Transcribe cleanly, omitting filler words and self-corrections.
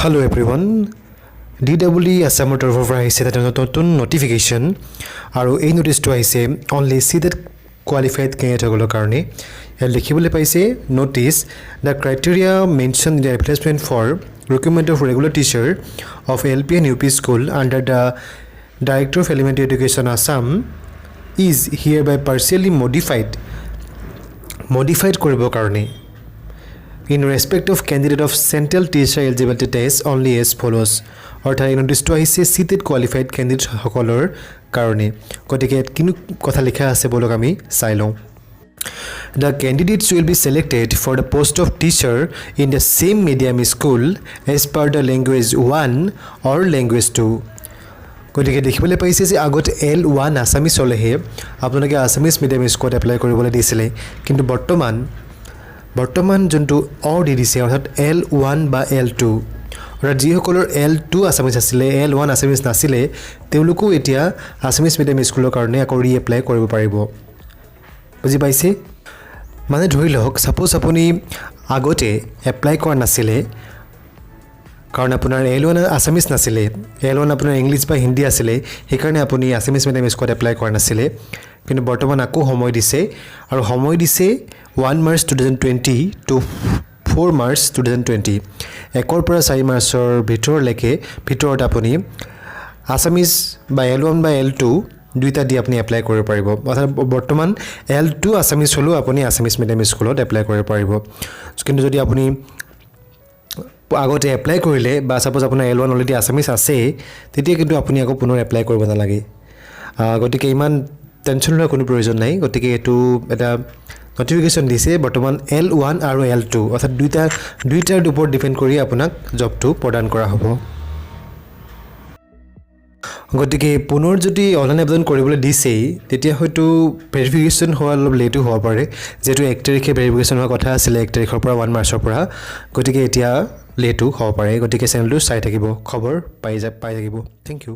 Hello everyone. DWE Assam Torfra is set a notification. Aru a notice to I say only see that qualified Kenyatta Karni. Eligibly Paise notice the criteria mentioned in the replacement for recruitment of regular teacher of LP and UP school under the Director of Elementary Education Assam is hereby partially modified Koribo Karni. In respect of candidate of central teacher eligibility test only as follows. অৰ্থাৎ নোটিছটো আহিছে seated qualified candidate সকলৰ কাৰণে গতিকে কিনো কথা লিখা আছে বলক আমি চাই লওঁ The candidates will be selected for the post of teacher in the same medium school as per the language 1 or language 2 গতিকে দেখিবলৈ পাইছে যে আগত L1 আসামিজ হলেহে আপোনালোকে আসামিজ মিডিয়াম স্কুলত এপ্লাই কৰিবলৈ দিছিলে কিন্তু বৰ্তমান যোনটো অৰ দি দিছে অৰ্থাৎ L1 বা L2 অৰ্থাৎ যিসকলৰ L2 আসামিজ আছিলে L1 আসামিজ নাছিলে তেওঁলোকো এতিয়া আসামিজ মিডিয়াম স্কুলৰ কাৰণে আকৌ ৰি এপ্লাই কৰিব পাৰিব বুজি পাইছে মানে ধৰি লওক সাপোজ আপুনি আগতে এপ্লাই কৰা নাছিলে কাৰণ আপোনাৰ L1 আসামিজ নাছিলে L1 আপোনাৰ ইংলিশ বা হিন্দী আছিলে সেই কাৰণে আপুনি আসামিজ মিডিয়াম স্কুলত এপ্লাই কৰা নাছিলে কিন্তু বৰ্তমান আকৌ সময় দিছে আৰু সময় দিছে 1 March 2020 to 4 March 2020 একৰ পৰা 4 মাৰ্চৰ ভিতৰত আপুনি আসামিজ বা L1 বা L2 দুইটা দি আপুনি এপ্লাই কৰিব পাৰিব অৰ্থাৎ বৰ্তমান L2 আসামিজ হলো আপুনি আসামিজ মিডিয়াম স্কুলত এপ্লাই কৰিব পাৰিব কিন্তু যদি আপুনি আগতে এপ্লাই কৰিলে বা সাপোজ আপোনাৰ L1 অলৰেডি আসামিজ আছে তেতিয়া কিন্তু আপুনি আকৌ পুনৰ এপ্লাই কৰিব নালাগে গতিকে ইমান টেনচন লোৱাৰ কোনো প্ৰয়োজন নাই গতিকে এটো এটা নোটিফিকেশন দিছে বৰ্তমান L1 আৰু L2 অৰ্থাৎ দুইটাৰ ওপৰত ডিপেন্ড কৰি আপোনাক জবটো প্ৰদান কৰা হ'ব গতিকে পুনৰ যদি অনলাইন আবেদন কৰিবলৈ দিছে তেতিয়া হয়তো ভেৰিফিকেশন হোৱা অলপ লেটও হ'ব পাৰে যেটো 1 তাৰিখে ভেৰিফিকেশন হোৱা কথা আছিল 1 তাৰিখৰ পৰা 1 মাৰ্চৰ পৰা গতিকে এতিয়া লেটও হ'ব পাৰে গতিকে চেনেলটো চাই থাকিব খবৰ পাই থাকিব থ্যাংক ইউ